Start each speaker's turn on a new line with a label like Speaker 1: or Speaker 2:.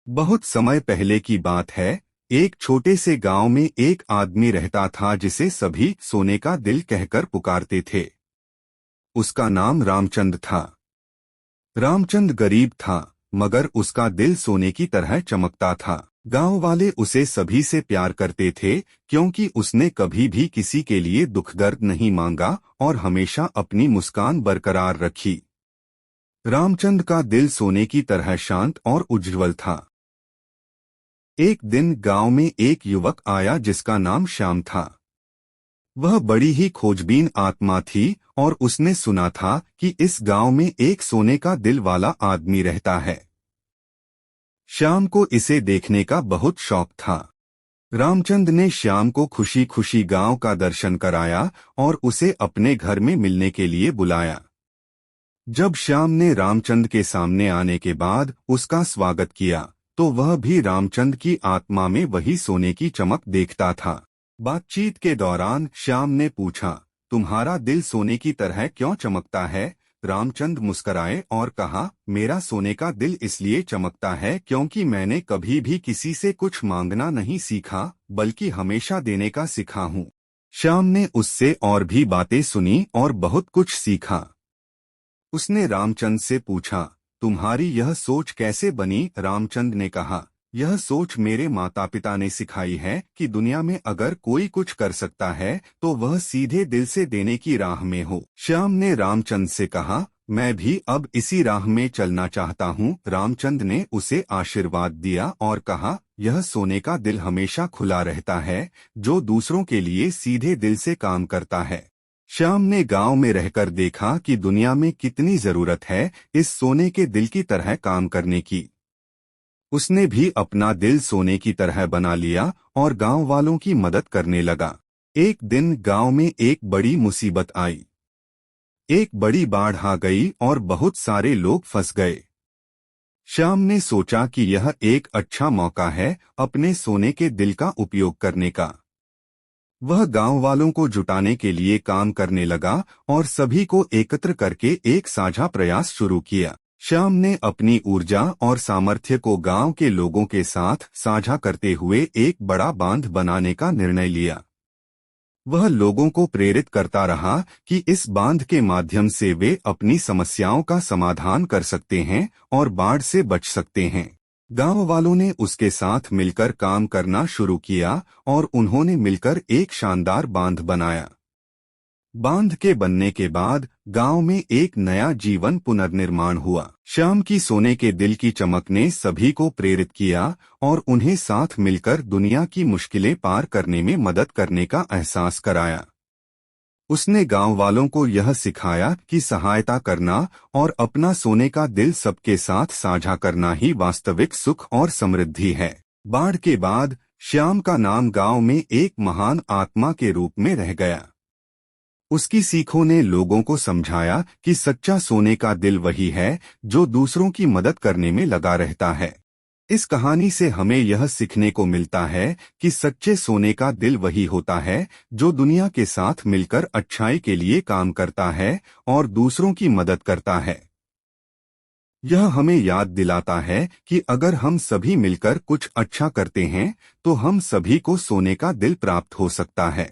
Speaker 1: बहुत समय पहले की बात है। एक छोटे से गांव में एक आदमी रहता था जिसे सभी सोने का दिल कहकर पुकारते थे। उसका नाम रामचंद था। रामचंद गरीब था, मगर उसका दिल सोने की तरह चमकता था। गांव वाले उसे सभी से प्यार करते थे, क्योंकि उसने कभी भी किसी के लिए दुख दर्द नहीं मांगा और हमेशा अपनी मुस्कान बरकरार रखी। रामचंद का दिल सोने की तरह शांत और उज्ज्वल था। एक दिन गांव में एक युवक आया जिसका नाम श्याम था। वह बड़ी ही खोजबीन आत्मा थी और उसने सुना था कि इस गांव में एक सोने का दिल वाला आदमी रहता है। श्याम को इसे देखने का बहुत शौक था। रामचंद ने श्याम को खुशी खुशी गांव का दर्शन कराया और उसे अपने घर में मिलने के लिए बुलाया। जब श्याम ने रामचंद के सामने आने के बाद उसका स्वागत किया, तो वह भी रामचंद की आत्मा में वही सोने की चमक देखता था। बातचीत के दौरान श्याम ने पूछा, तुम्हारा दिल सोने की तरह क्यों चमकता है? रामचंद मुस्कराए और कहा, मेरा सोने का दिल इसलिए चमकता है क्योंकि मैंने कभी भी किसी से कुछ मांगना नहीं सीखा, बल्कि हमेशा देने का सीखा हूँ। श्याम ने उससे और भी बातें सुनी और बहुत कुछ सीखा। उसने रामचंद से पूछा, तुम्हारी यह सोच कैसे बनी? रामचंद ने कहा, यह सोच मेरे माता पिता ने सिखाई है कि दुनिया में अगर कोई कुछ कर सकता है तो वह सीधे दिल से देने की राह में हो। श्याम ने रामचंद से कहा, मैं भी अब इसी राह में चलना चाहता हूँ। रामचंद ने उसे आशीर्वाद दिया और कहा, यह सोने का दिल हमेशा खुला रहता है, जो दूसरों के लिए सीधे दिल से काम करता है। श्याम ने गांव में रहकर देखा कि दुनिया में कितनी जरूरत है इस सोने के दिल की तरह काम करने की। उसने भी अपना दिल सोने की तरह बना लिया और गांव वालों की मदद करने लगा। एक दिन गांव में एक बड़ी मुसीबत आई। एक बड़ी बाढ़ आ गई और बहुत सारे लोग फंस गए। श्याम ने सोचा कि यह एक अच्छा मौका है अपने सोने के दिल का उपयोग करने का। वह गांव वालों को जुटाने के लिए काम करने लगा और सभी को एकत्र करके एक साझा प्रयास शुरू किया। श्याम ने अपनी ऊर्जा और सामर्थ्य को गांव के लोगों के साथ साझा करते हुए एक बड़ा बांध बनाने का निर्णय लिया। वह लोगों को प्रेरित करता रहा कि इस बांध के माध्यम से वे अपनी समस्याओं का समाधान कर सकते हैं और बाढ़ से बच सकते हैं। गांव वालों ने उसके साथ मिलकर काम करना शुरू किया और उन्होंने मिलकर एक शानदार बांध बनाया। बांध के बनने के बाद गांव में एक नया जीवन पुनर्निर्माण हुआ। श्याम की सोने के दिल की चमक ने सभी को प्रेरित किया और उन्हें साथ मिलकर दुनिया की मुश्किलें पार करने में मदद करने का एहसास कराया। उसने गांव वालों को यह सिखाया कि सहायता करना और अपना सोने का दिल सबके साथ साझा करना ही वास्तविक सुख और समृद्धि है। बाढ़ के बाद श्याम का नाम गांव में एक महान आत्मा के रूप में रह गया। उसकी सीखों ने लोगों को समझाया कि सच्चा सोने का दिल वही है जो दूसरों की मदद करने में लगा रहता है। इस कहानी से हमें यह सीखने को मिलता है कि सच्चे सोने का दिल वही होता है जो दुनिया के साथ मिलकर अच्छाई के लिए काम करता है और दूसरों की मदद करता है। यह हमें याद दिलाता है कि अगर हम सभी मिलकर कुछ अच्छा करते हैं तो हम सभी को सोने का दिल प्राप्त हो सकता है।